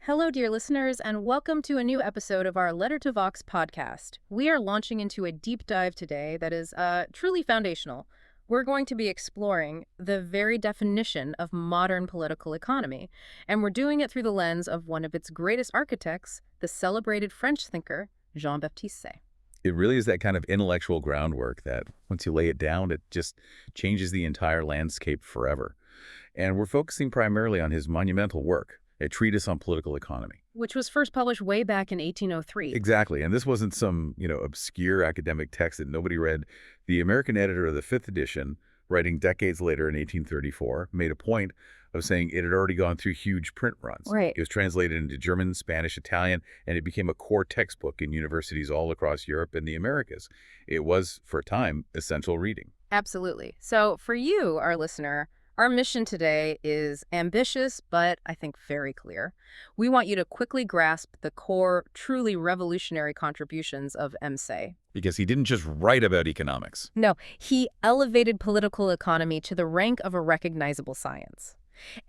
Hello, dear listeners, and welcome to a new episode of our Letter to Vox podcast. We are launching into a deep dive today that is truly foundational. We're going to be exploring the very definition of modern political economy, and we're doing it through the lens of one of its greatest architects, the celebrated French thinker, Jean Baptiste Say. It really is that kind of intellectual groundwork that once you lay it down, it just changes the entire landscape forever. And we're focusing primarily on his monumental work, a treatise on political economy. Which was first published way back in 1803. Exactly. And this wasn't some, obscure academic text that nobody read. The American editor of the 5th edition, writing decades later in 1834, made a point of saying it had already gone through huge print runs. Right. It was translated into German, Spanish, Italian, and it became a core textbook in universities all across Europe and the Americas. It was, for a time, essential reading. Absolutely. So for you, our listener, our mission today is ambitious, but I think very clear. We want you to quickly grasp the core, truly revolutionary contributions of Say. Because he didn't just write about economics. No, he elevated political economy to the rank of a recognizable science.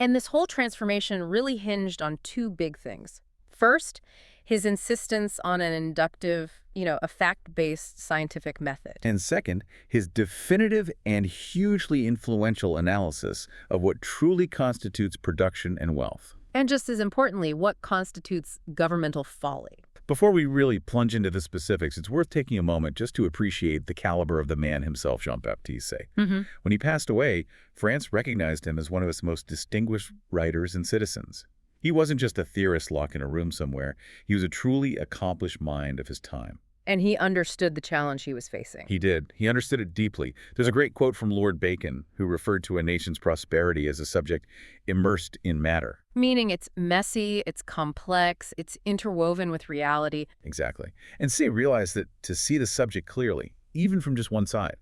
And this whole transformation really hinged on two big things. First, his insistence on an inductive, a fact-based scientific method. And second, his definitive and hugely influential analysis of what truly constitutes production and wealth. And just as importantly, what constitutes governmental folly. Before we really plunge into the specifics, it's worth taking a moment just to appreciate the caliber of the man himself, Jean Baptiste Say. When he passed away, France recognized him as one of its most distinguished writers and citizens. He wasn't just a theorist locked in a room somewhere. He was a truly accomplished mind of his time. And he understood the challenge he was facing. He did. He understood it deeply. There's a great quote from Lord Bacon, who referred to a nation's prosperity as a subject immersed in matter. Meaning it's messy, it's complex, it's interwoven with reality. Exactly. And Say realized that to see the subject clearly, even from just one side,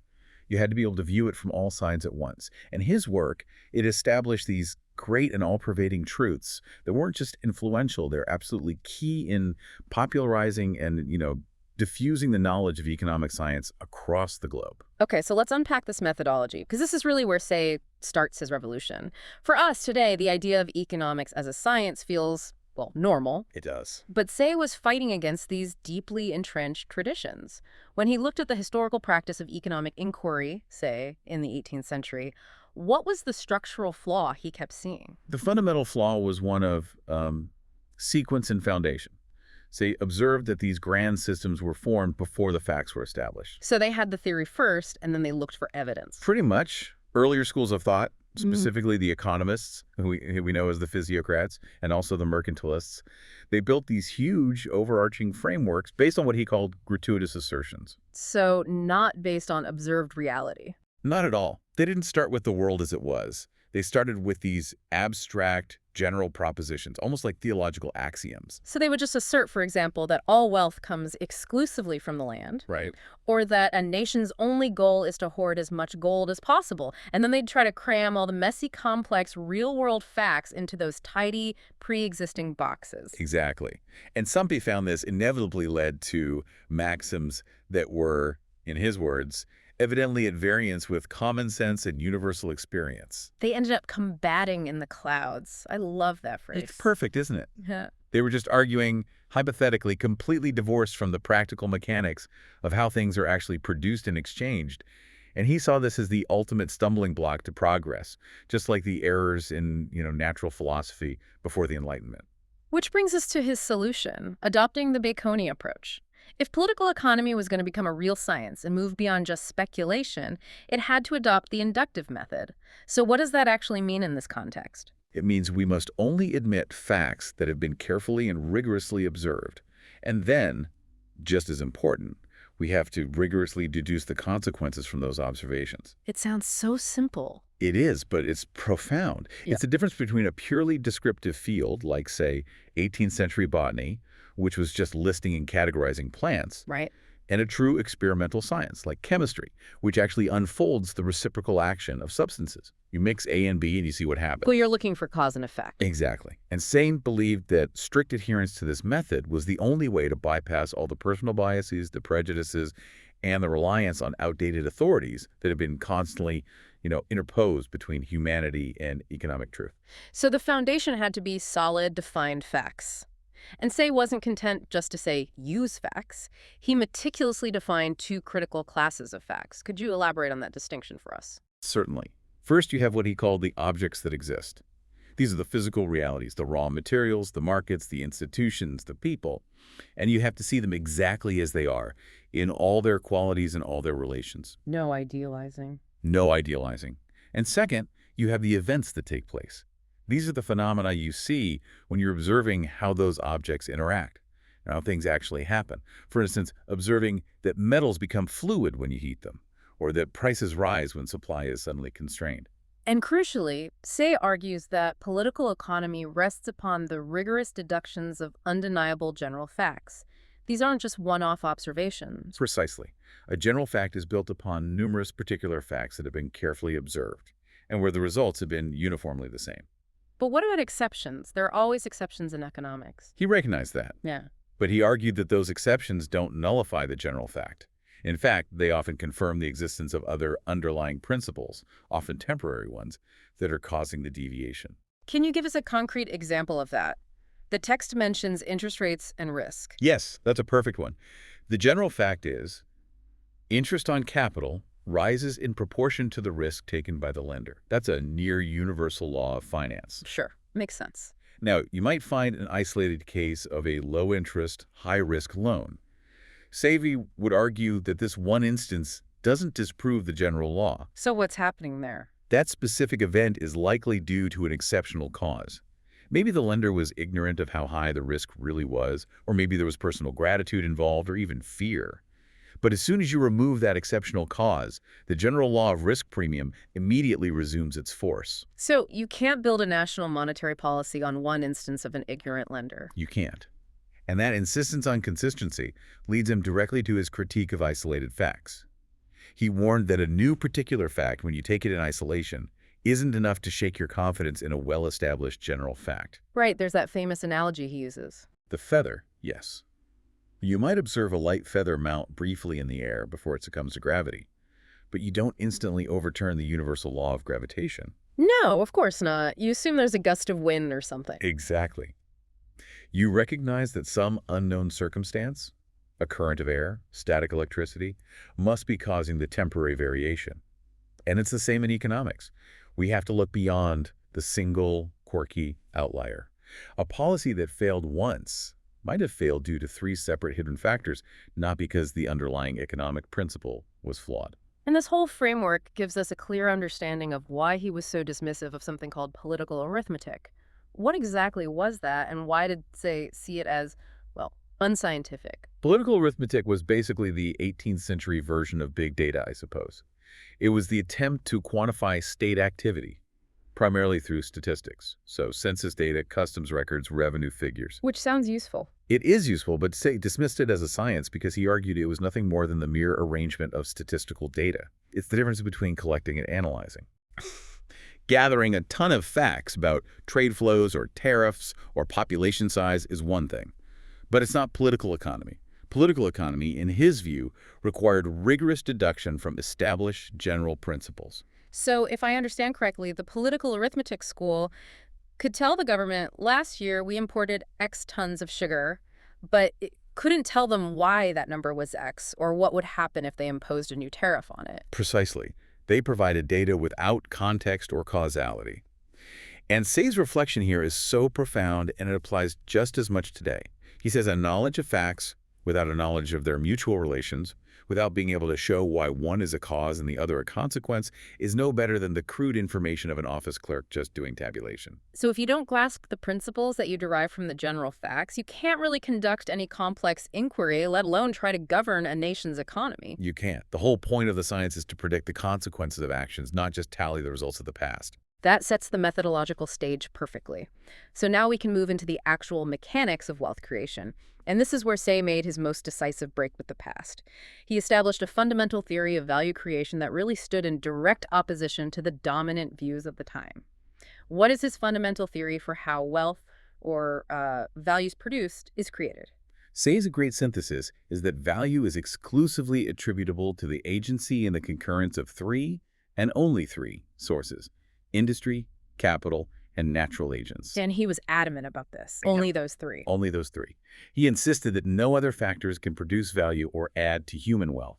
you had to be able to view it from all sides at once. And his work, it established these great and all-pervading truths that weren't just influential. They're absolutely key in popularizing and, diffusing the knowledge of economic science across the globe. Okay, so let's unpack this methodology, because this is really where Say starts his revolution. For us today, the idea of economics as a science feels, well, normal. It does. But Say was fighting against these deeply entrenched traditions. When he looked at the historical practice of economic inquiry, say, in the 18th century, what was the structural flaw he kept seeing? The fundamental flaw was one of sequence and foundation. Say observed that these grand systems were formed before the facts were established. So they had the theory first, and then they looked for evidence. Pretty much. Earlier schools of thought, specifically the economists, who we know as the physiocrats, and also the mercantilists, they built these huge overarching frameworks based on what he called gratuitous assertions. So not based on observed reality. Not at all. They didn't start with the world as it was. They started with these abstract, general propositions, almost like theological axioms. So they would just assert, for example, that all wealth comes exclusively from the land. Right. Or that a nation's only goal is to hoard as much gold as possible. And then they'd try to cram all the messy, complex, real-world facts into those tidy, pre-existing boxes. Exactly. And Stumpy found this inevitably led to maxims that were, in his words, evidently at variance with common sense and universal experience. They ended up combating in the clouds. I love that phrase. It's perfect, isn't it? Yeah. They were just arguing, hypothetically, completely divorced from the practical mechanics of how things are actually produced and exchanged. And he saw this as the ultimate stumbling block to progress, just like the errors in, natural philosophy before the Enlightenment. Which brings us to his solution, adopting the Baconian approach. If political economy was going to become a real science and move beyond just speculation, it had to adopt the inductive method. So what does that actually mean in this context? It means we must only admit facts that have been carefully and rigorously observed. And then, just as important, we have to rigorously deduce the consequences from those observations. It sounds so simple. It is, but it's profound. Yeah. It's the difference between a purely descriptive field, like, say, 18th century botany, which was just listing and categorizing plants, Right. and a true experimental science, like chemistry, which actually unfolds the reciprocal action of substances. You mix A and B and you see what happens. Well, you're looking for cause and effect. Exactly. And Say believed that strict adherence to this method was the only way to bypass all the personal biases, the prejudices, and the reliance on outdated authorities that have been constantly, interposed between humanity and economic truth. So the foundation had to be solid, defined facts. And Say wasn't content just to say, use facts. He meticulously defined two critical classes of facts. Could you elaborate on that distinction for us? Certainly. First, you have what he called the objects that exist. These are the physical realities, the raw materials, the markets, the institutions, the people. And you have to see them exactly as they are, in all their qualities and all their relations. No idealizing. No idealizing. And second, you have the events that take place. These are the phenomena you see when you're observing how those objects interact, and how things actually happen. For instance, observing that metals become fluid when you heat them, or that prices rise when supply is suddenly constrained. And crucially, Say argues that political economy rests upon the rigorous deductions of undeniable general facts. These aren't just one-off observations. Precisely. A general fact is built upon numerous particular facts that have been carefully observed, and where the results have been uniformly the same. But what about exceptions? There are always exceptions in economics. He recognized that, Yeah. but he argued that those exceptions don't nullify the general fact. In fact, they often confirm the existence of other underlying principles, often temporary ones, that are causing the deviation. Can you give us a concrete example of that? The text mentions interest rates and risk. Yes, that's a perfect one. The general fact is, interest on capital rises in proportion to the risk taken by the lender. That's a near universal law of finance. Sure, makes sense. Now, you might find an isolated case of a low-interest, high-risk loan. Say would argue that this one instance doesn't disprove the general law. So what's happening there? That specific event is likely due to an exceptional cause. Maybe the lender was ignorant of how high the risk really was, or maybe there was personal gratitude involved, or even fear. But as soon as you remove that exceptional cause, the general law of risk premium immediately resumes its force. So you can't build a national monetary policy on one instance of an ignorant lender. You can't. And that insistence on consistency leads him directly to his critique of isolated facts. He warned that a new particular fact, when you take it in isolation, isn't enough to shake your confidence in a well-established general fact. Right, there's that famous analogy he uses. The feather, yes. You might observe a light feather mount briefly in the air before it succumbs to gravity, but you don't instantly overturn the universal law of gravitation. No, of course not. You assume there's a gust of wind or something. Exactly. You recognize that some unknown circumstance, a current of air, static electricity, must be causing the temporary variation. And it's the same in economics. We have to look beyond the single, quirky outlier. A policy that failed once might have failed due to three separate hidden factors, not because the underlying economic principle was flawed. And this whole framework gives us a clear understanding of why he was so dismissive of something called political arithmetic. What exactly was that, and why did Say see it as, well, unscientific? Political arithmetic was basically the 18th century version of big data, I suppose. It was the attempt to quantify state activity, primarily through statistics. So census data, customs records, revenue figures. Which sounds useful. It is useful, but Say dismissed it as a science because he argued it was nothing more than the mere arrangement of statistical data. It's the difference between collecting and analyzing. Gathering a ton of facts about trade flows or tariffs or population size is one thing, but it's not political economy. Political economy, in his view, required rigorous deduction from established general principles. So if I understand correctly, the political arithmetic school could tell the government, last year we imported X tons of sugar, but it couldn't tell them why that number was X or what would happen if they imposed a new tariff on it. Precisely. They provided data without context or causality. And Say's reflection here is so profound, and it applies just as much today. He says a knowledge of facts without a knowledge of their mutual relations, without being able to show why one is a cause and the other a consequence, is no better than the crude information of an office clerk just doing tabulation. So if you don't grasp the principles that you derive from the general facts, you can't really conduct any complex inquiry, let alone try to govern a nation's economy. You can't. The whole point of the science is to predict the consequences of actions, not just tally the results of the past. That sets the methodological stage perfectly. So now we can move into the actual mechanics of wealth creation. And this is where Say made his most decisive break with the past. He established a fundamental theory of value creation that really stood in direct opposition to the dominant views of the time. What is his fundamental theory for how wealth or values produced is created? Say's a great synthesis is that value is exclusively attributable to the agency and the concurrence of three, and only three, sources: industry, capital, and natural agents. And he was adamant about this. Yep. Only those three. Only those three. He insisted that no other factors can produce value or add to human wealth.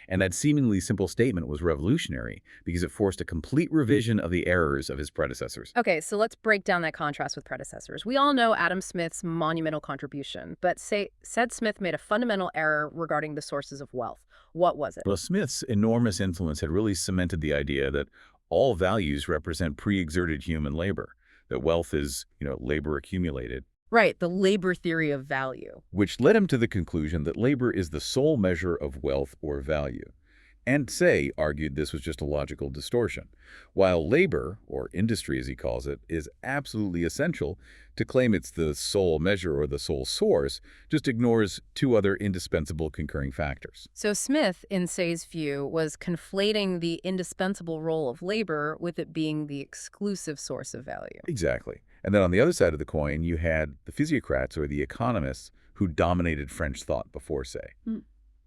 And that seemingly simple statement was revolutionary because it forced a complete revision of the errors of his predecessors. Okay, so let's break down that contrast with predecessors. We all know Adam Smith's monumental contribution, but said Smith made a fundamental error regarding the sources of wealth. What was it? Well, Smith's enormous influence had really cemented the idea that all values represent pre-exerted human labor, that wealth is, labor accumulated. Right, the labor theory of value. Which led him to the conclusion that labor is the sole measure of wealth or value. And Say argued this was just a logical distortion. While labor, or industry as he calls it, is absolutely essential, to claim it's the sole measure or the sole source just ignores two other indispensable concurring factors. So Smith, in Say's view, was conflating the indispensable role of labor with it being the exclusive source of value. Exactly. And then on the other side of the coin, you had the physiocrats or the economists who dominated French thought before Say.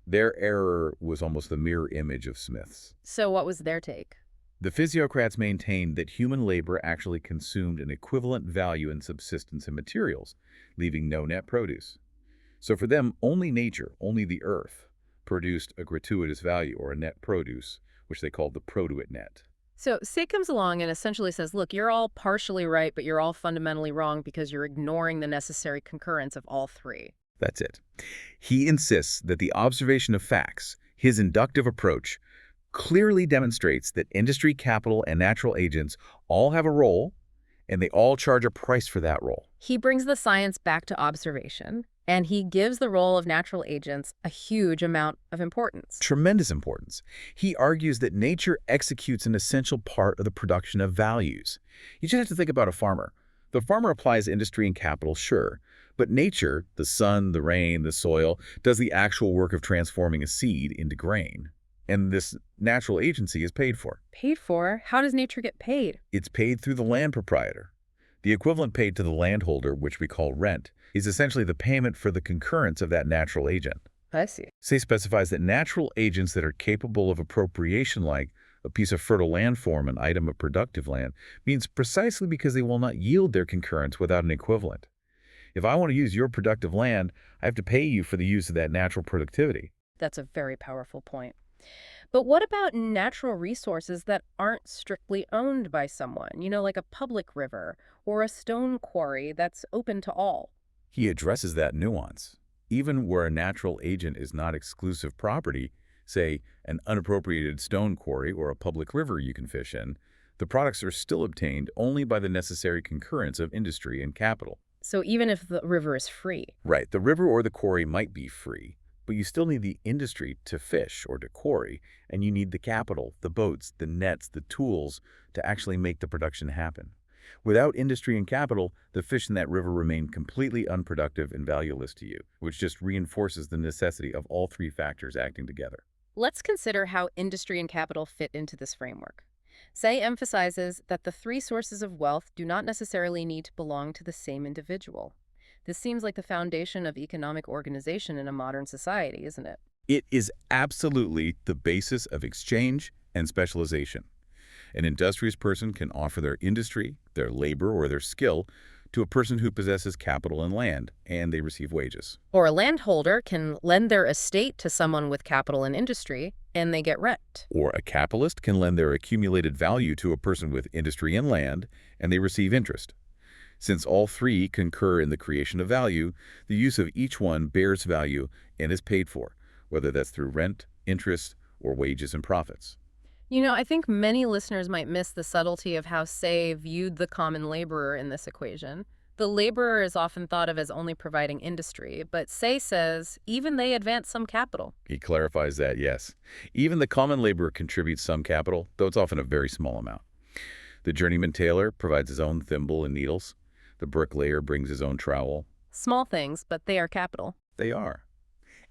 Their error was almost the mirror image of Smith's. So what was their take? The physiocrats maintained that human labor actually consumed an equivalent value in subsistence and materials, leaving no net produce. So for them, only nature, only the earth, produced a gratuitous value or a net produce, which they called the produit net. So Say comes along and essentially says, look, you're all partially right, but you're all fundamentally wrong because you're ignoring the necessary concurrence of all three. That's it. He insists that the observation of facts, his inductive approach, clearly demonstrates that industry, capital, and natural agents all have a role, and they all charge a price for that role. He brings the science back to observation, and he gives the role of natural agents a huge amount of importance. Tremendous importance. He argues that nature executes an essential part of the production of values. You just have to think about a farmer. The farmer applies industry and capital, sure, but nature, the sun, the rain, the soil, does the actual work of transforming a seed into grain. And this natural agency is paid for. Paid for? How does nature get paid? It's paid through the land proprietor. The equivalent paid to the landholder, which we call rent, is essentially the payment for the concurrence of that natural agent. I see. Say specifies that natural agents that are capable of appropriation, like a piece of fertile landform, an item of productive land, means precisely because they will not yield their concurrence without an equivalent. If I want to use your productive land, I have to pay you for the use of that natural productivity. That's a very powerful point. But what about natural resources that aren't strictly owned by someone, like a public river or a stone quarry that's open to all? He addresses that nuance. Even where a natural agent is not exclusive property, say an unappropriated stone quarry or a public river you can fish in, the products are still obtained only by the necessary concurrence of industry and capital. So even if the river is free? Right. The river or the quarry might be free, but you still need the industry to fish or to quarry, and you need the capital, the boats, the nets, the tools to actually make the production happen. Without industry and capital, the fish in that river remain completely unproductive and valueless to you, which just reinforces the necessity of all three factors acting together. Let's consider how industry and capital fit into this framework. Say emphasizes that the three sources of wealth do not necessarily need to belong to the same individual. This seems like the foundation of economic organization in a modern society, isn't it? It is absolutely the basis of exchange and specialization. An industrious person can offer their industry, their labor, or their skill to a person who possesses capital and land, and they receive wages. Or a landholder can lend their estate to someone with capital and industry, and they get rent. Or a capitalist can lend their accumulated value to a person with industry and land, and they receive interest. Since all three concur in the creation of value, the use of each one bears value and is paid for, whether that's through rent, interest, or wages and profits. I think many listeners might miss the subtlety of how Say viewed the common laborer in this equation. The laborer is often thought of as only providing industry, but Say says even they advance some capital. He clarifies that, yes. Even the common laborer contributes some capital, though it's often a very small amount. The journeyman tailor provides his own thimble and needles. The bricklayer brings his own trowel. Small things, but they are capital. They are.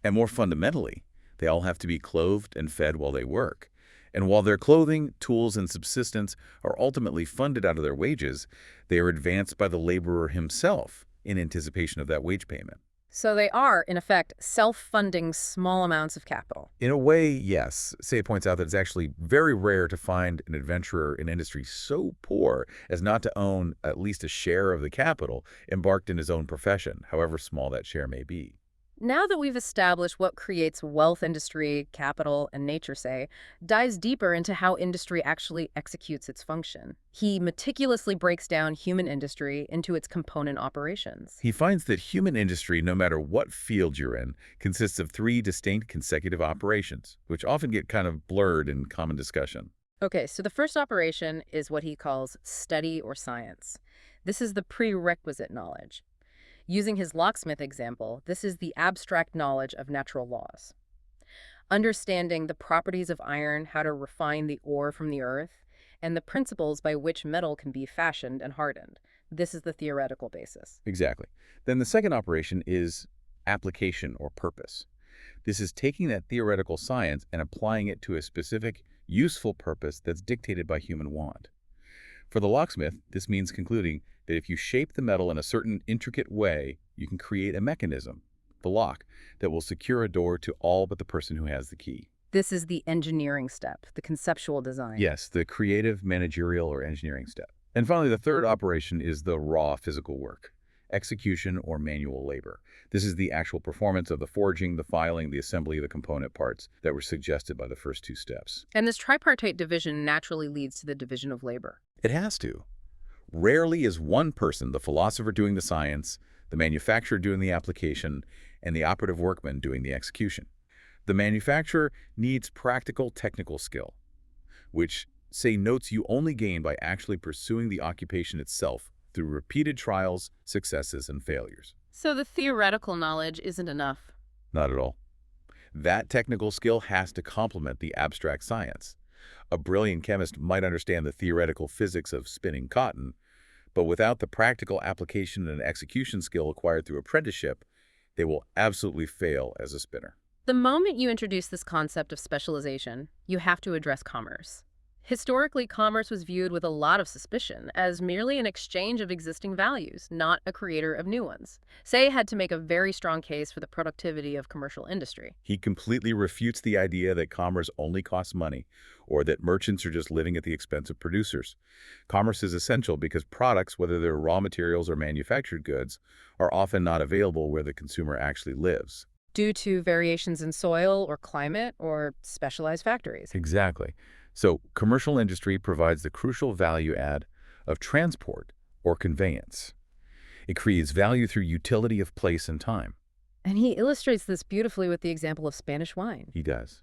And more fundamentally, they all have to be clothed and fed while they work. And while their clothing, tools, and subsistence are ultimately funded out of their wages, they are advanced by the laborer himself in anticipation of that wage payment. So they are, in effect, self-funding small amounts of capital. In a way, yes. Say points out that it's actually very rare to find an adventurer in industry so poor as not to own at least a share of the capital embarked in his own profession, however small that share may be. Now that we've established what creates wealth, industry, capital, and nature, say, dives deeper into how industry actually executes its function. He meticulously breaks down human industry into its component operations. He finds that human industry, no matter what field you're in, consists of three distinct consecutive operations, which often get kind of blurred in common discussion. Okay, so the first operation is what he calls study or science. This is the prerequisite knowledge. Using his locksmith example, this is the abstract knowledge of natural laws. Understanding the properties of iron, how to refine the ore from the earth, and the principles by which metal can be fashioned and hardened. This is the theoretical basis. Exactly. Then the second operation is application or purpose. This is taking that theoretical science and applying it to a specific, useful purpose that's dictated by human want. For the locksmith, this means concluding that if you shape the metal in a certain intricate way, you can create a mechanism, the lock, that will secure a door to all but the person who has the key. This is the engineering step, the conceptual design. Yes, the creative, managerial, or engineering step. And finally, the third operation is the raw physical work, execution or manual labor. This is the actual performance of the forging, the filing, the assembly of the component parts that were suggested by the first two steps. And this tripartite division naturally leads to the division of labor. It has to. Rarely is one person, the philosopher doing the science, the manufacturer doing the application, and the operative workman doing the execution. The manufacturer needs practical technical skill, which, say, notes you only gain by actually pursuing the occupation itself through repeated trials, successes, and failures. So the theoretical knowledge isn't enough. Not at all. That technical skill has to complement the abstract science. A brilliant chemist might understand the theoretical physics of spinning cotton, but without the practical application and execution skill acquired through apprenticeship, they will absolutely fail as a spinner. The moment you introduce this concept of specialization, you have to address commerce. Historically, commerce was viewed with a lot of suspicion as merely an exchange of existing values, not a creator of new ones. Say had to make a very strong case for the productivity of commercial industry. He completely refutes the idea that commerce only costs money, or that merchants are just living at the expense of producers. Commerce is essential because products, whether they're raw materials or manufactured goods, are often not available where the consumer actually lives. Due to variations in soil or climate or specialized factories. Exactly. So commercial industry provides the crucial value add of transport or conveyance. It creates value through utility of place and time. And he illustrates this beautifully with the example of Spanish wine. He does.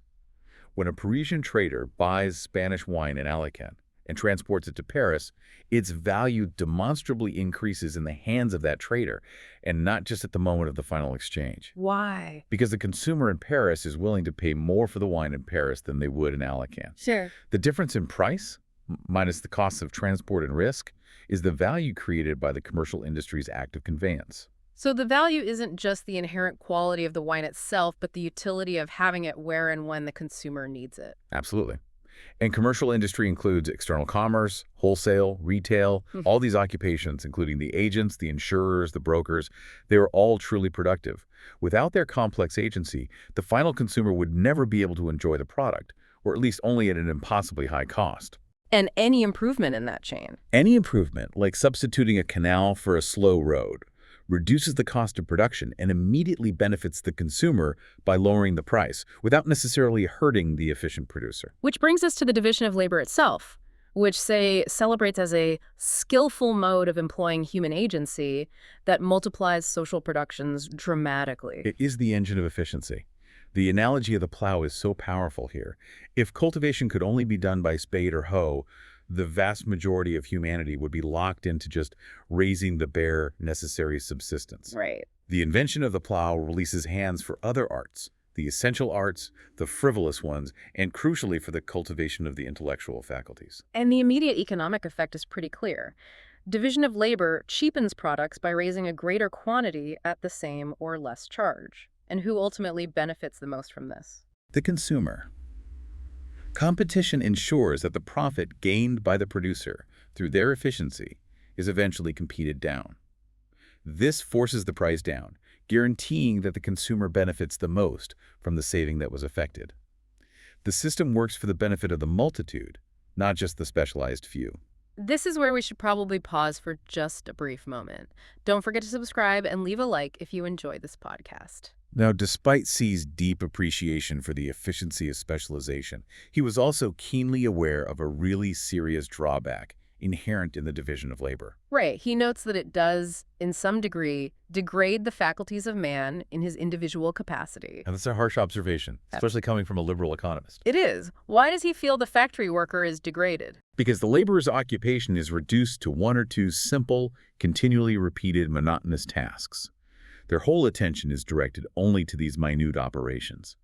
When a Parisian trader buys Spanish wine in Alicante and transports it to Paris, its value demonstrably increases in the hands of that trader, and not just at the moment of the final exchange. Why? Because the consumer in Paris is willing to pay more for the wine in Paris than they would in Alicante. Sure. The difference in price, minus the costs of transport and risk, is the value created by the commercial industry's act of conveyance. So the value isn't just the inherent quality of the wine itself, but the utility of having it where and when the consumer needs it. Absolutely. And commercial industry includes external commerce, wholesale, retail, all these occupations, including the agents, the insurers, the brokers. They are all truly productive. Without their complex agency, the final consumer would never be able to enjoy the product, or at least only at an impossibly high cost. And any improvement in that chain. Any improvement, like substituting a canal for a slow road, reduces the cost of production and immediately benefits the consumer by lowering the price without necessarily hurting the efficient producer. Which brings us to the division of labor itself, which, say, celebrates as a skillful mode of employing human agency that multiplies social productions dramatically. It is the engine of efficiency. The analogy of the plow is so powerful here. If cultivation could only be done by spade or hoe, the vast majority of humanity would be locked into just raising the bare, necessary subsistence. Right. The invention of the plow releases hands for other arts, the essential arts, the frivolous ones, and crucially for the cultivation of the intellectual faculties. And the immediate economic effect is pretty clear. Division of labor cheapens products by raising a greater quantity at the same or less charge. And who ultimately benefits the most from this? The consumer. Competition ensures that the profit gained by the producer through their efficiency is eventually competed down. This forces the price down, guaranteeing that the consumer benefits the most from the saving that was affected. The system works for the benefit of the multitude, not just the specialized few. This is where we should probably pause for just a brief moment. Don't forget to subscribe and leave a like if you enjoy this podcast. Now, despite Say's deep appreciation for the efficiency of specialization, he was also keenly aware of a really serious drawback inherent in the division of labor. Right. He notes that it does, in some degree, degrade the faculties of man in his individual capacity. And that's a harsh observation, especially coming from a liberal economist. It is. Why does he feel the factory worker is degraded? Because the laborer's occupation is reduced to one or two simple, continually repeated, monotonous tasks. Their whole attention is directed only to these minute operations.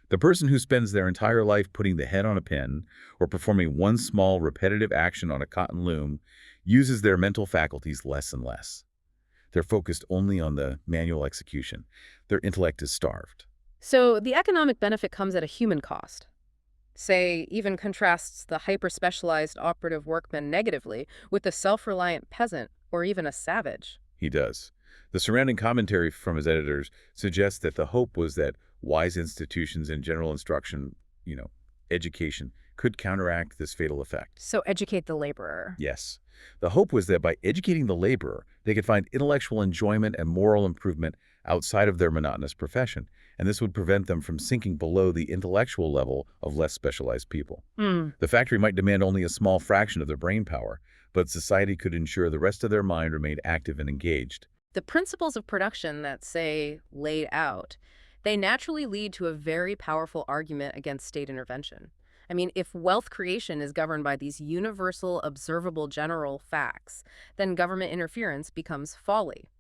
The person who spends their entire life putting the head on a pen or performing one small repetitive action on a cotton loom uses their mental faculties less and less. They're focused only on the manual execution. Their intellect is starved. So the economic benefit comes at a human cost. Say, even contrasts the hyper-specialized operative workman negatively with the self-reliant peasant or even a savage. He does. The surrounding commentary from his editors suggests that the hope was that wise institutions and general instruction, education, could counteract this fatal effect. So educate the laborer. Yes. The hope was that by educating the laborer, they could find intellectual enjoyment and moral improvement outside of their monotonous profession, and this would prevent them from sinking below the intellectual level of less specialized people. The factory might demand only a small fraction of their brain power, but society could ensure the rest of their mind remained active and engaged. The principles of production that Say laid out, they naturally lead to a very powerful argument against state intervention. I mean, if wealth creation is governed by these universal, observable general facts, then government interference becomes folly.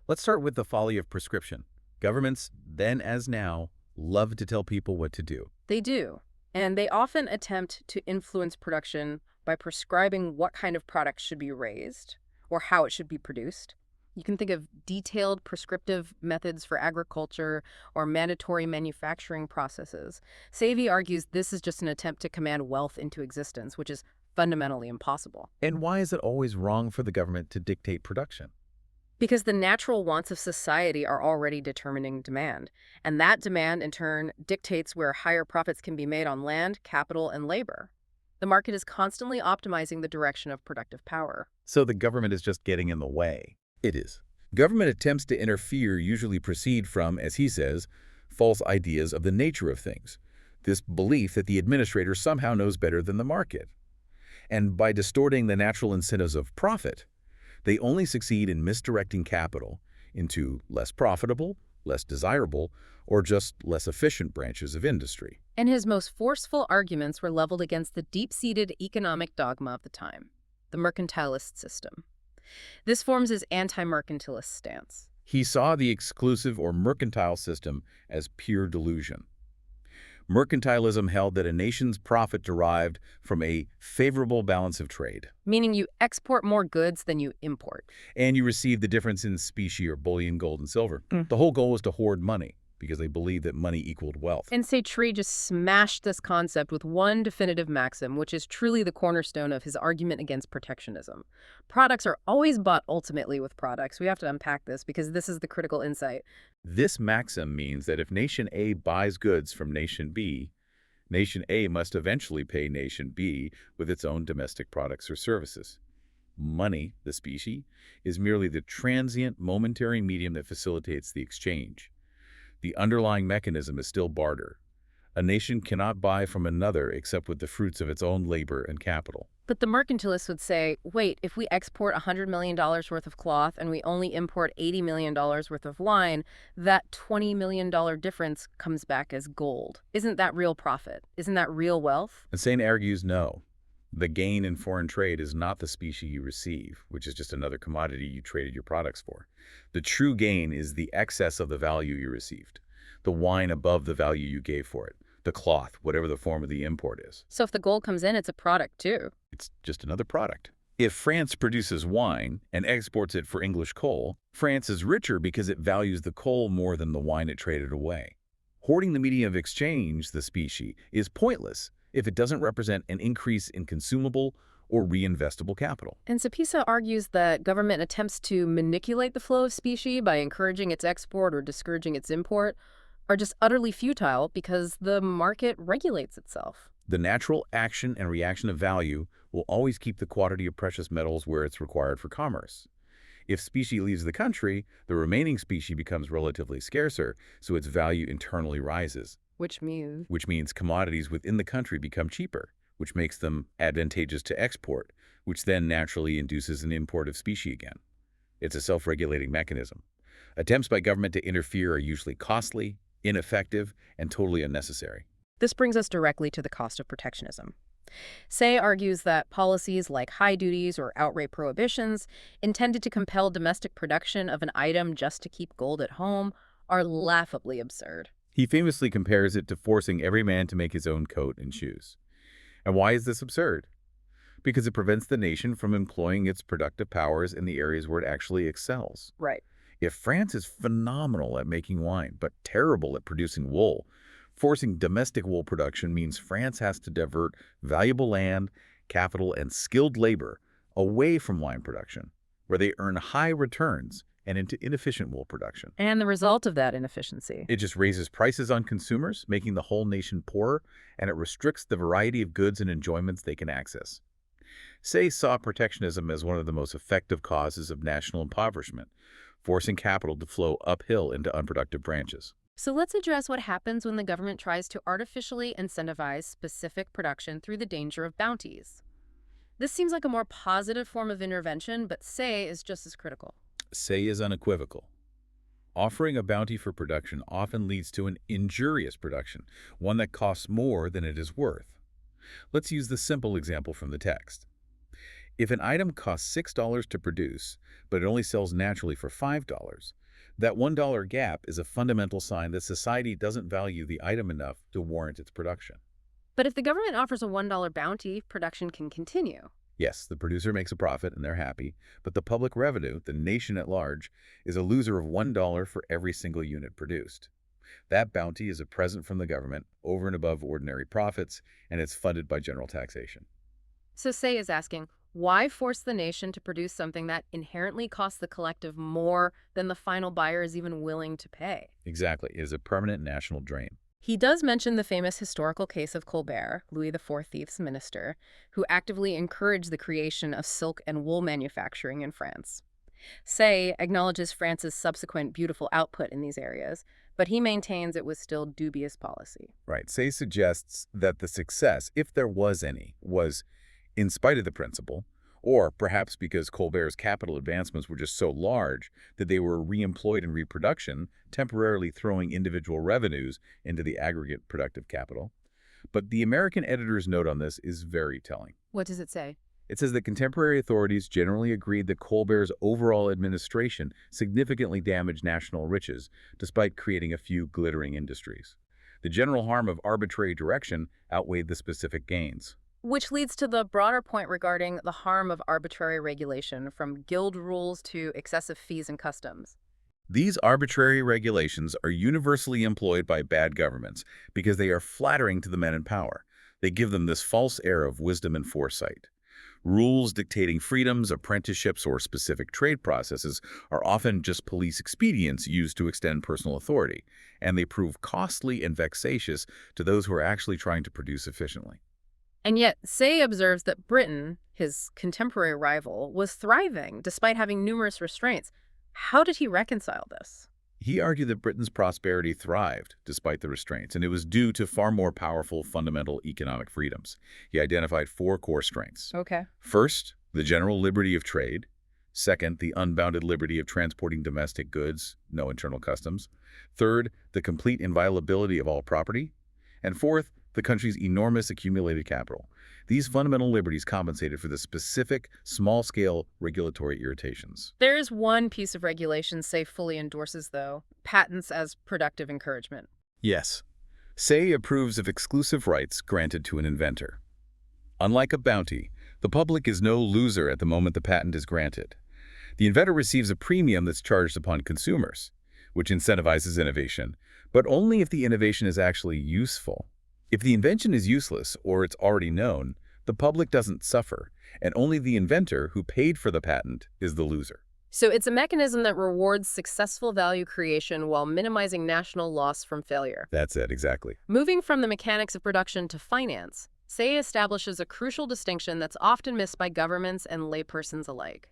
Let's start with the folly of prescription. Governments, then as now, love to tell people what to do. They do, and they often attempt to influence production by prescribing what kind of products should be raised or how it should be produced. You can think of detailed prescriptive methods for agriculture or mandatory manufacturing processes. Savy argues this is just an attempt to command wealth into existence, which is fundamentally impossible. And why is it always wrong for the government to dictate production? Because the natural wants of society are already determining demand, and that demand, in turn, dictates where higher profits can be made on land, capital, and labor. The market is constantly optimizing the direction of productive power. So the government is just getting in the way. It is. Government attempts to interfere usually proceed from, as he says, false ideas of the nature of things. This belief that the administrator somehow knows better than the market. And by distorting the natural incentives of profit, they only succeed in misdirecting capital into less profitable, less desirable, or just less efficient branches of industry. And his most forceful arguments were leveled against the deep-seated economic dogma of the time, the mercantilist system. This forms his anti-mercantilist stance. He saw the exclusive or mercantile system as pure delusion. Mercantilism held that a nation's profit derived from a favorable balance of trade. Meaning you export more goods than you import. And you receive the difference in specie or bullion, gold and silver. The whole goal was to hoard money, because they believed that money equaled wealth. And Say just smashed this concept with one definitive maxim, which is truly the cornerstone of his argument against protectionism. Products are always bought ultimately with products. We have to unpack this because this is the critical insight. This maxim means that if Nation A buys goods from Nation B, Nation A must eventually pay Nation B with its own domestic products or services. Money, the specie, is merely the transient, momentary medium that facilitates the exchange. The underlying mechanism is still barter. A nation cannot buy from another except with the fruits of its own labor and capital. But the mercantilists would say, wait, if we export $100 million worth of cloth and we only import $80 million worth of wine, that $20 million difference comes back as gold. Isn't that real profit? Isn't that real wealth? And Say argues no. The gain in foreign trade is not the specie you receive, which is just another commodity you traded your products for. The true gain is the excess of the value you received, the wine above the value you gave for it, the cloth, whatever the form of the import is. So if the gold comes in, it's a product too. It's just another product. If France produces wine and exports it for English coal, France is richer because it values the coal more than the wine it traded away. Hoarding the medium of exchange, the specie, is pointless if it doesn't represent an increase in consumable or reinvestable capital. And Sapisa argues that government attempts to manipulate the flow of specie by encouraging its export or discouraging its import are just utterly futile because the market regulates itself. The natural action and reaction of value will always keep the quantity of precious metals where it's required for commerce. If specie leaves the country, the remaining specie becomes relatively scarcer, so its value internally rises. Which means? Which means commodities within the country become cheaper, which makes them advantageous to export, which then naturally induces an import of specie again. It's a self-regulating mechanism. Attempts by government to interfere are usually costly, ineffective, and totally unnecessary. This brings us directly to the cost of protectionism. Say argues that policies like high duties or outright prohibitions intended to compel domestic production of an item just to keep gold at home are laughably absurd. He famously compares it to forcing every man to make his own coat and shoes. And why is this absurd? Because it prevents the nation from employing its productive powers in the areas where it actually excels. Right. If France is phenomenal at making wine, but terrible at producing wool, forcing domestic wool production means France has to divert valuable land, capital, and skilled labor away from wine production, where they earn high returns, and into inefficient wool production. And the result of that inefficiency? It just raises prices on consumers, making the whole nation poorer, and it restricts the variety of goods and enjoyments they can access. Say saw protectionism as one of the most effective causes of national impoverishment, forcing capital to flow uphill into unproductive branches. So let's address what happens when the government tries to artificially incentivize specific production through the danger of bounties. This seems like a more positive form of intervention, but Say is just as critical. Say is unequivocal. Offering a bounty for production often leads to an injurious production, one that costs more than it is worth. Let's use the simple example from the text. If an item costs $6 to produce, but it only sells naturally for $5, that $1 gap is a fundamental sign that society doesn't value the item enough to warrant its production. But if the government offers a $1 bounty, production can continue. Yes, the producer makes a profit and they're happy, but the public revenue, the nation at large, is a loser of $1 for every single unit produced. That bounty is a present from the government over and above ordinary profits, and it's funded by general taxation. So Say is asking, why force the nation to produce something that inherently costs the collective more than the final buyer is even willing to pay? Exactly. It is a permanent national drain. He does mention the famous historical case of Colbert, Louis XIV's minister, who actively encouraged the creation of silk and wool manufacturing in France. Say acknowledges France's subsequent beautiful output in these areas, but he maintains it was still dubious policy. Right. Say suggests that the success, if there was any, was in spite of the principle, or perhaps because Colbert's capital advancements were just so large that they were reemployed in reproduction, temporarily throwing individual revenues into the aggregate productive capital. But the American editor's note on this is very telling. What does it say? It says that contemporary authorities generally agreed that Colbert's overall administration significantly damaged national riches, despite creating a few glittering industries. The general harm of arbitrary direction outweighed the specific gains. Which leads to the broader point regarding the harm of arbitrary regulation, from guild rules to excessive fees and customs. These arbitrary regulations are universally employed by bad governments because they are flattering to the men in power. They give them this false air of wisdom and foresight. Rules dictating freedoms, apprenticeships, or specific trade processes are often just police expedients used to extend personal authority, and they prove costly and vexatious to those who are actually trying to produce efficiently. And yet, Say observes that Britain, his contemporary rival, was thriving despite having numerous restraints. How did he reconcile this? He argued that Britain's prosperity thrived despite the restraints, and it was due to far more powerful fundamental economic freedoms. He identified 4 core strengths. Okay. First, the general liberty of trade. Second, the unbounded liberty of transporting domestic goods, no internal customs. Third, the complete inviolability of all property. And fourth, the country's enormous accumulated capital. These fundamental liberties compensated for the specific, small-scale regulatory irritations. There is one piece of regulation Say fully endorses, though: patents as productive encouragement. Yes. Say approves of exclusive rights granted to an inventor. Unlike a bounty, the public is no loser at the moment the patent is granted. The inventor receives a premium that's charged upon consumers, which incentivizes innovation, but only if the innovation is actually useful. If the invention is useless or it's already known, The public doesn't suffer, and only the inventor who paid for the patent is the loser. So it's a mechanism that rewards successful value creation while minimizing national loss from failure. That's it, exactly. Moving from the mechanics of production to finance, Say establishes a crucial distinction that's often missed by governments and laypersons alike.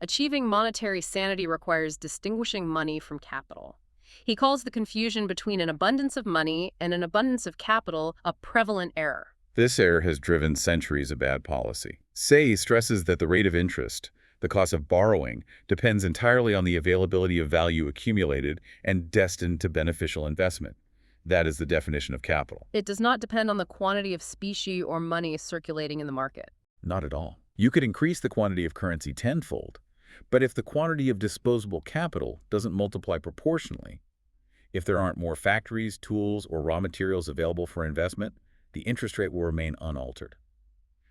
Achieving monetary sanity requires distinguishing money from capital. He calls the confusion between an abundance of money and an abundance of capital a prevalent error. This error has driven centuries of bad policy. Say stresses that the rate of interest, the cost of borrowing, depends entirely on the availability of value accumulated and destined to beneficial investment. That is the definition of capital. It does not depend on the quantity of specie or money circulating in the market. Not at all. You could increase the quantity of currency tenfold, but if the quantity of disposable capital doesn't multiply proportionally, if there aren't more factories, tools, or raw materials available for investment, the interest rate will remain unaltered.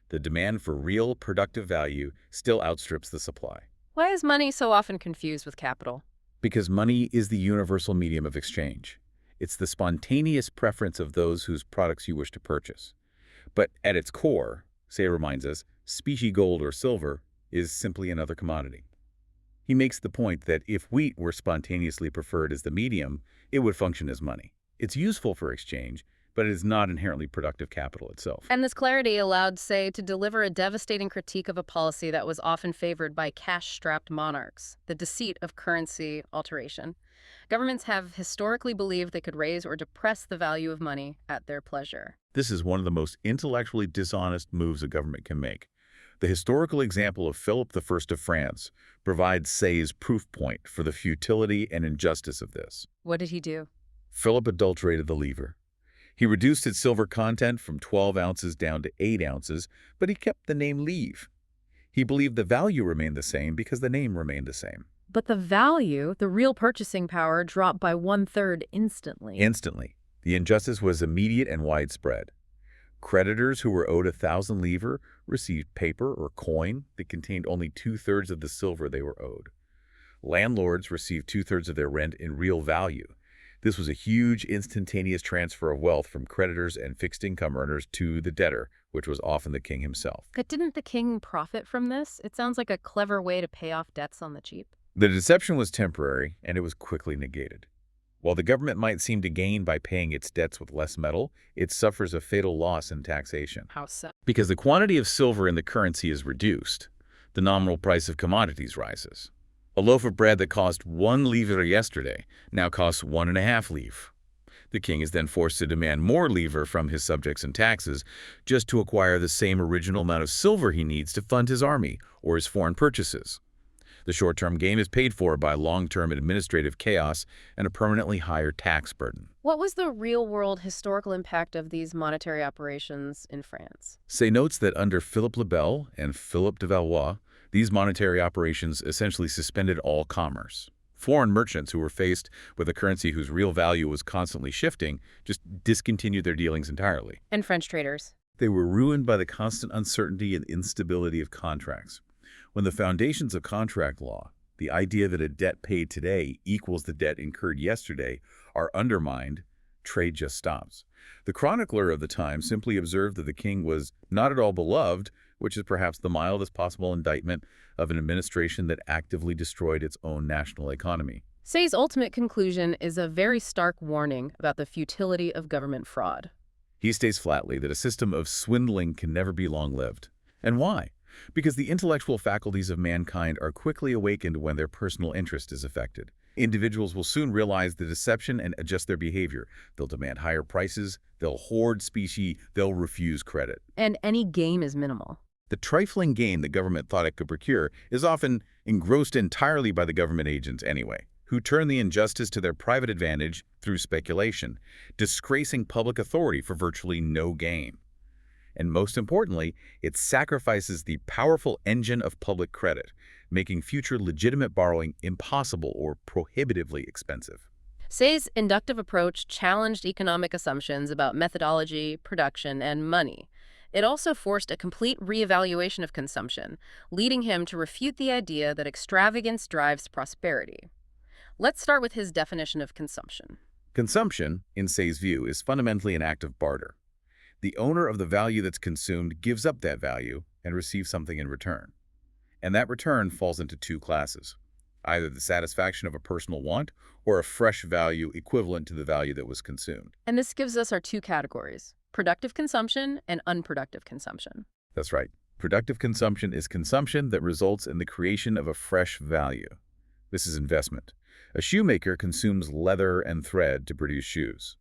The demand for real, productive value still outstrips the supply. Why is money so often confused with capital? Because money is the universal medium of exchange. It's the spontaneous preference of those whose products you wish to purchase. But at its core, Say reminds us, specie gold or silver is simply another commodity. He makes the point that if wheat were spontaneously preferred as the medium, it would function as money. It's useful for exchange, but it is not inherently productive capital itself. And this clarity allowed Say to deliver a devastating critique of a policy that was often favored by cash-strapped monarchs, the deceit of currency alteration. Governments have historically believed they could raise or depress the value of money at their pleasure. This is one of the most intellectually dishonest moves a government can make. The historical example of Philip I of France provides Say's proof point for the futility and injustice of this. What did he do? Philip adulterated the lever. He reduced its silver content from 12 ounces down to 8 ounces, but he kept the name Leve. He believed the value remained the same because the name remained the same. But the value, the real purchasing power, dropped by 1/3 instantly. Instantly. The injustice was immediate and widespread. Creditors who were owed 1,000 livres received paper or coin that contained only 2/3 of the silver they were owed. Landlords received 2/3 of their rent in real value. This was a huge instantaneous transfer of wealth from creditors and fixed income earners to the debtor, which was often the king himself. But didn't the king profit from this? It sounds like a clever way to pay off debts on the cheap. The deception was temporary, and it was quickly negated. While the government might seem to gain by paying its debts with less metal, it suffers a fatal loss in taxation. How so? Because the quantity of silver in the currency is reduced, the nominal price of commodities rises. A loaf of bread that cost 1 livre yesterday now costs 1.5 livres. The king is then forced to demand more livre from his subjects in taxes just to acquire the same original amount of silver he needs to fund his army or his foreign purchases. The short-term gain is paid for by long-term administrative chaos and a permanently higher tax burden. What was the real-world historical impact of these monetary operations in France? Say notes that under Philippe le Bel and Philippe de Valois, these monetary operations essentially suspended all commerce. Foreign merchants who were faced with a currency whose real value was constantly shifting just discontinued their dealings entirely. And French traders? They were ruined by the constant uncertainty and instability of contracts. When the foundations of contract law, the idea that a debt paid today equals the debt incurred yesterday, are undermined, trade just stops. The chronicler of the time simply observed that the king was not at all beloved, which is perhaps the mildest possible indictment of an administration that actively destroyed its own national economy. Say's ultimate conclusion is a very stark warning about the futility of government fraud. He states flatly that a system of swindling can never be long-lived. And why? Because the intellectual faculties of mankind are quickly awakened when their personal interest is affected. Individuals will soon realize the deception and adjust their behavior. They'll demand higher prices, they'll hoard specie, they'll refuse credit. And any gain is minimal. The trifling gain the government thought it could procure is often engrossed entirely by the government agents anyway, who turn the injustice to their private advantage through speculation, disgracing public authority for virtually no gain. And most importantly, it sacrifices the powerful engine of public credit, making future legitimate borrowing impossible or prohibitively expensive. Say's inductive approach challenged economic assumptions about methodology, production, and money. It also forced a complete reevaluation of consumption, leading him to refute the idea that extravagance drives prosperity. Let's start with his definition of consumption. Consumption, in Say's view, is fundamentally an act of barter. The owner of the value that's consumed gives up that value and receives something in return. And that return falls into two classes, either the satisfaction of a personal want or a fresh value equivalent to the value that was consumed. And this gives us our two categories, productive consumption and unproductive consumption. That's right. Productive consumption is consumption that results in the creation of a fresh value. This is investment. A shoemaker consumes leather and thread to produce shoes.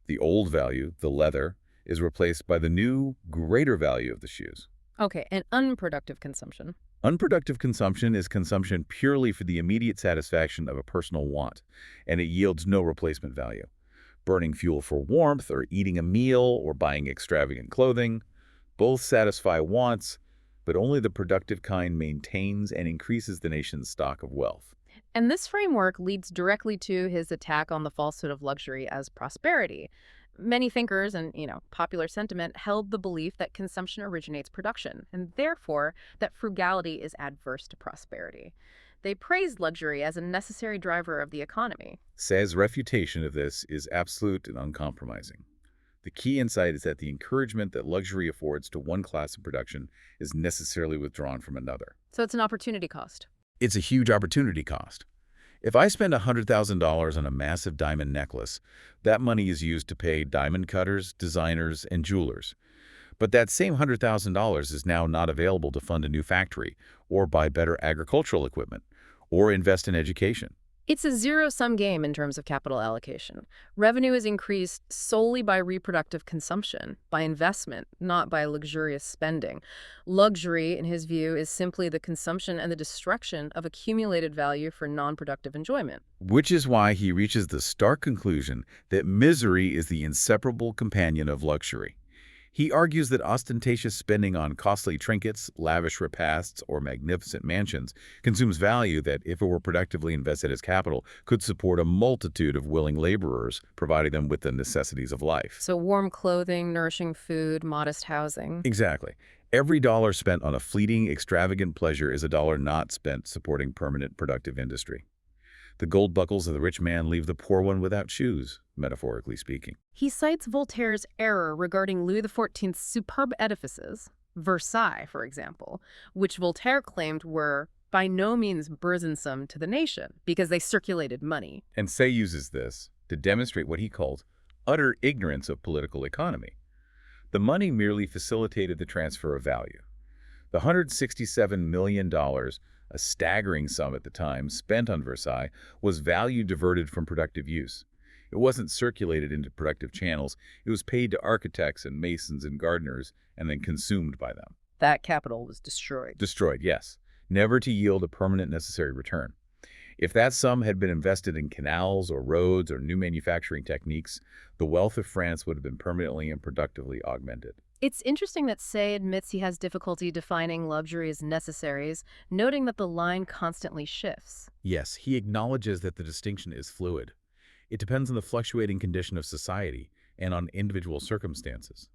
The old value, the leather, is replaced by the new, greater value of the shoes. Okay, and unproductive consumption. Unproductive consumption is consumption purely for the immediate satisfaction of a personal want, and it yields no replacement value. Burning fuel for warmth, or eating a meal, or buying extravagant clothing, both satisfy wants, but only the productive kind maintains and increases the nation's stock of wealth. And this framework leads directly to his attack on the falsehood of luxury as prosperity. Many thinkers and, popular sentiment held the belief that consumption originates production, and therefore that frugality is adverse to prosperity. They praised luxury as a necessary driver of the economy. Say's refutation of this is absolute and uncompromising. The key insight is that the encouragement that luxury affords to one class of production is necessarily withdrawn from another. So it's an opportunity cost. It's a huge opportunity cost. If I spend $100,000 on a massive diamond necklace, that money is used to pay diamond cutters, designers, and jewelers. But that same $100,000 is now not available to fund a new factory, or buy better agricultural equipment, or invest in education. It's a zero-sum game in terms of capital allocation. Revenue is increased solely by reproductive consumption, by investment, not by luxurious spending. Luxury, in his view, is simply the consumption and the destruction of accumulated value for non-productive enjoyment. Which is why he reaches the stark conclusion that misery is the inseparable companion of luxury. He argues that ostentatious spending on costly trinkets, lavish repasts, or magnificent mansions consumes value that, if it were productively invested as capital, could support a multitude of willing laborers, providing them with the necessities of life. So warm clothing, nourishing food, modest housing. Exactly. Every dollar spent on a fleeting, extravagant pleasure is a dollar not spent supporting permanent productive industry. The gold buckles of the rich man leave the poor one without shoes, metaphorically speaking. He cites Voltaire's error regarding Louis XIV's superb edifices, Versailles, for example, which Voltaire claimed were by no means burdensome to the nation because they circulated money. And Say uses this to demonstrate what he called utter ignorance of political economy. The money merely facilitated the transfer of value. The $167 million, a staggering sum at the time, spent on Versailles, was value diverted from productive use. It wasn't circulated into productive channels. It was paid to architects and masons and gardeners and then consumed by them. That capital was destroyed. Destroyed, yes, never to yield a permanent necessary return. If that sum had been invested in canals or roads or new manufacturing techniques, the wealth of France would have been permanently and productively augmented. It's interesting that Say admits he has difficulty defining luxury as necessaries, noting that the line constantly shifts. Yes, he acknowledges that the distinction is fluid. It depends on the fluctuating condition of society and on individual circumstances.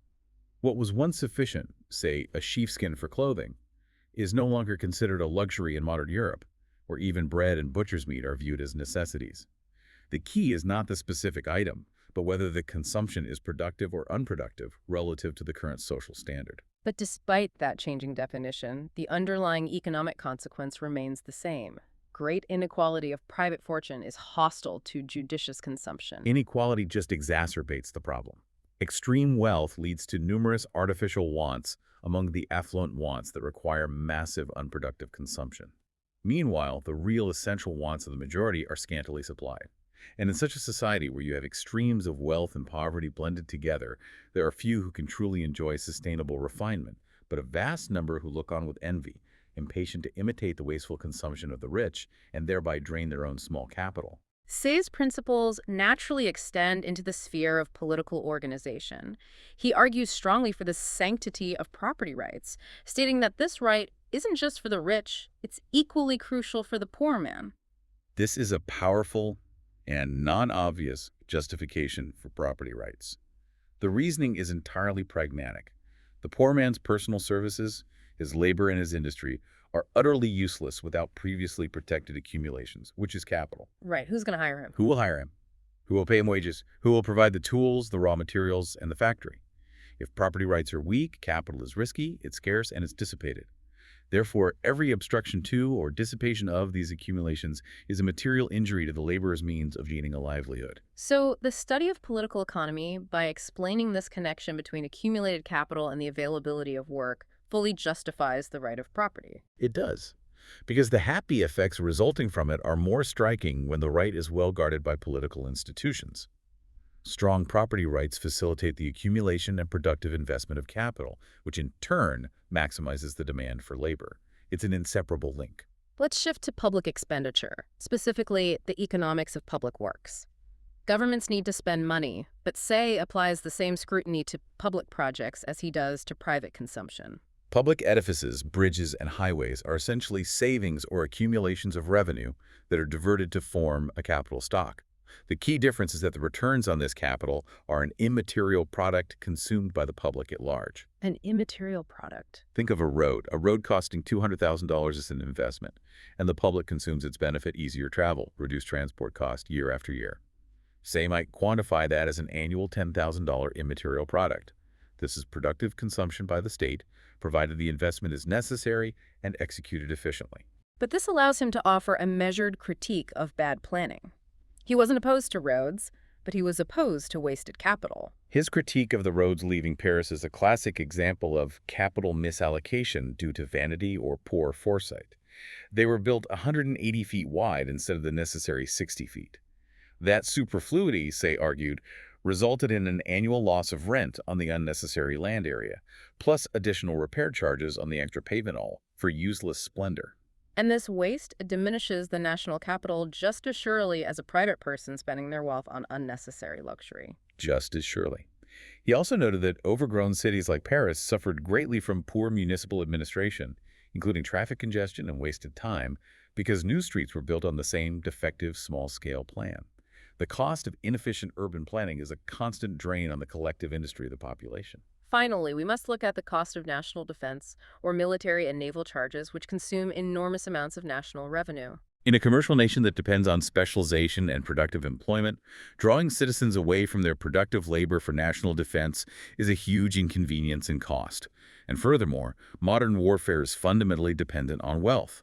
What was once sufficient, say a sheepskin for clothing, is no longer considered a luxury in modern Europe, where even bread and butcher's meat are viewed as necessities. The key is not the specific item, but whether the consumption is productive or unproductive relative to the current social standard. But despite that changing definition, the underlying economic consequence remains the same. Great inequality of private fortune is hostile to judicious consumption. Inequality just exacerbates the problem. Extreme wealth leads to numerous artificial wants among the affluent wants that require massive unproductive consumption. Meanwhile, the real essential wants of the majority are scantily supplied. And in such a society where you have extremes of wealth and poverty blended together, there are few who can truly enjoy sustainable refinement, but a vast number who look on with envy, impatient to imitate the wasteful consumption of the rich and thereby drain their own small capital. Say's principles naturally extend into the sphere of political organization. He argues strongly for the sanctity of property rights, stating that this right isn't just for the rich, it's equally crucial for the poor man. This is a powerful and non-obvious justification for property rights. The reasoning is entirely pragmatic. The poor man's personal services, his labor and his industry, are utterly useless without previously protected accumulations, which is capital. Right, who's going to hire him? Who will hire him? Who will pay him wages? Who will provide the tools, the raw materials, and the factory? If property rights are weak, capital is risky, it's scarce, and it's dissipated. Therefore, every obstruction to or dissipation of these accumulations is a material injury to the laborer's means of gaining a livelihood. So, the study of political economy, by explaining this connection between accumulated capital and the availability of work, fully justifies the right of property. It does, because the happy effects resulting from it are more striking when the right is well guarded by political institutions. Strong property rights facilitate the accumulation and productive investment of capital, which in turn maximizes the demand for labor. It's an inseparable link. Let's shift to public expenditure, specifically the economics of public works. Governments need to spend money, but Say applies the same scrutiny to public projects as he does to private consumption. Public edifices, bridges, and highways are essentially savings or accumulations of revenue that are diverted to form a capital stock. The key difference is that the returns on this capital are an immaterial product consumed by the public at large. An immaterial product. Think of a road costing $200,000 as an investment, and the public consumes its benefit: easier travel, reduced transport cost year after year. Say might quantify that as an annual $10,000 immaterial product. This is productive consumption by the state, provided the investment is necessary and executed efficiently. But this allows him to offer a measured critique of bad planning. He wasn't opposed to roads, but he was opposed to wasted capital. His critique of the roads leaving Paris is a classic example of capital misallocation due to vanity or poor foresight. They were built 180 feet wide instead of the necessary 60 feet. That superfluity, Say argued, resulted in an annual loss of rent on the unnecessary land area, plus additional repair charges on the extra pavement all for useless splendor. And this waste diminishes the national capital just as surely as a private person spending their wealth on unnecessary luxury. Just as surely. He also noted that overgrown cities like Paris suffered greatly from poor municipal administration, including traffic congestion and wasted time, because new streets were built on the same defective small-scale plan. The cost of inefficient urban planning is a constant drain on the collective industry of the population. Finally, we must look at the cost of national defense, or military and naval charges, which consume enormous amounts of national revenue. In a commercial nation that depends on specialization and productive employment, drawing citizens away from their productive labor for national defense is a huge inconvenience and cost. And furthermore, modern warfare is fundamentally dependent on wealth.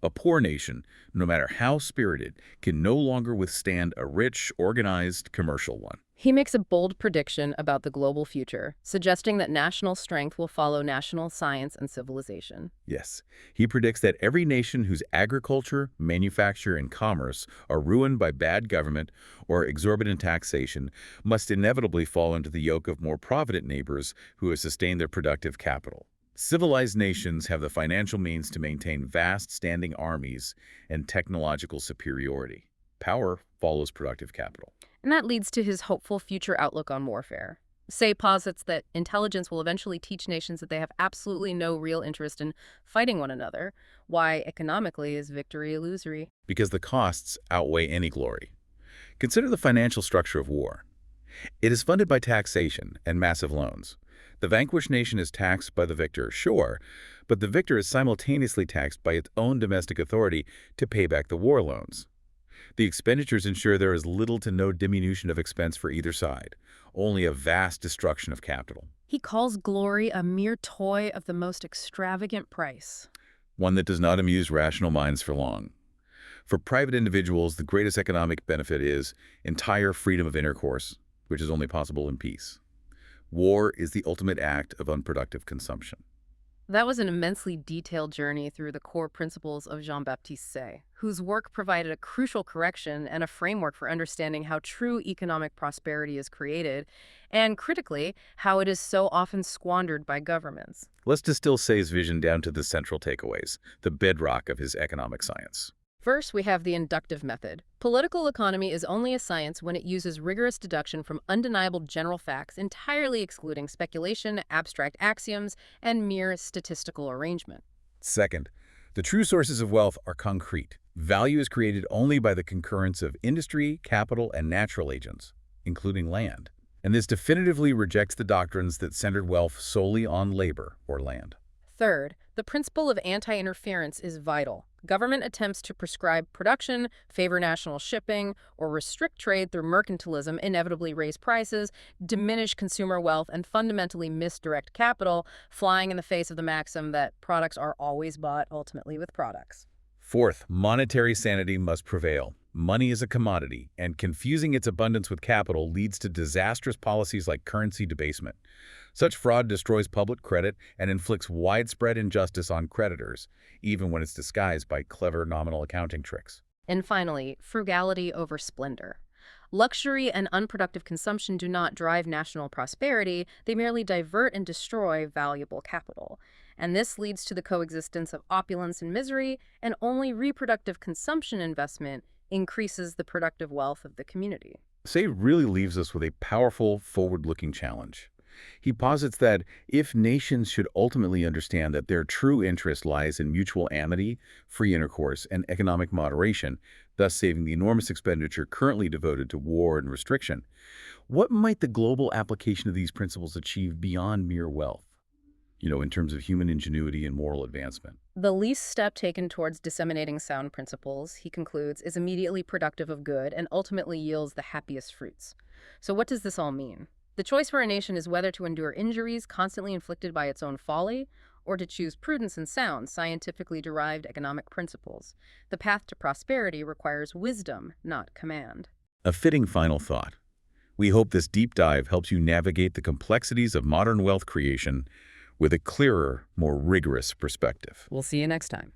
A poor nation, no matter how spirited, can no longer withstand a rich, organized, commercial one. He makes a bold prediction about the global future, suggesting that national strength will follow national science and civilization. Yes, he predicts that every nation whose agriculture, manufacture, and commerce are ruined by bad government or exorbitant taxation must inevitably fall into the yoke of more provident neighbors who have sustained their productive capital. Civilized nations have the financial means to maintain vast standing armies and technological superiority. Power follows productive capital. And that leads to his hopeful future outlook on warfare. Say posits that intelligence will eventually teach nations that they have absolutely no real interest in fighting one another. Why, economically, is victory illusory? Because the costs outweigh any glory. Consider the financial structure of war. It is funded by taxation and massive loans. The vanquished nation is taxed by the victor, sure, but the victor is simultaneously taxed by its own domestic authority to pay back the war loans. The expenditures ensure there is little to no diminution of expense for either side, only a vast destruction of capital. He calls glory a mere toy of the most extravagant price. One that does not amuse rational minds for long. For private individuals, the greatest economic benefit is entire freedom of intercourse, which is only possible in peace. War is the ultimate act of unproductive consumption. That was an immensely detailed journey through the core principles of Jean Baptiste Say, whose work provided a crucial correction and a framework for understanding how true economic prosperity is created, and critically, how it is so often squandered by governments. Let's distill Say's vision down to the central takeaways, the bedrock of his economic science. First, we have the inductive method. Political economy is only a science when it uses rigorous deduction from undeniable general facts, entirely excluding speculation, abstract axioms, and mere statistical arrangement. Second, the true sources of wealth are concrete. Value is created only by the concurrence of industry, capital, and natural agents, including land. And this definitively rejects the doctrines that centered wealth solely on labor or land. Third, the principle of anti-interference is vital. Government attempts to prescribe production, favor national shipping, or restrict trade through mercantilism inevitably raise prices, diminish consumer wealth, and fundamentally misdirect capital, flying in the face of the maxim that products are always bought ultimately with products. Fourth, monetary sanity must prevail. Money is a commodity, and confusing its abundance with capital leads to disastrous policies like currency debasement. Such fraud destroys public credit and inflicts widespread injustice on creditors, even when it's disguised by clever nominal accounting tricks. And finally, frugality over splendor. Luxury and unproductive consumption do not drive national prosperity, they merely divert and destroy valuable capital. And this leads to the coexistence of opulence and misery, and only reproductive consumption investment increases the productive wealth of the community. Say really leaves us with a powerful, forward-looking challenge. He posits that if nations should ultimately understand that their true interest lies in mutual amity, free intercourse, and economic moderation, thus saving the enormous expenditure currently devoted to war and restriction, what might the global application of these principles achieve beyond mere wealth? In terms of human ingenuity and moral advancement. The least step taken towards disseminating sound principles, he concludes, is immediately productive of good and ultimately yields the happiest fruits. So what does this all mean? The choice for a nation is whether to endure injuries constantly inflicted by its own folly, or to choose prudence and sound, scientifically derived economic principles. The path to prosperity requires wisdom, not command. A fitting final thought. We hope this deep dive helps you navigate the complexities of modern wealth creation with a clearer, more rigorous perspective. We'll see you next time.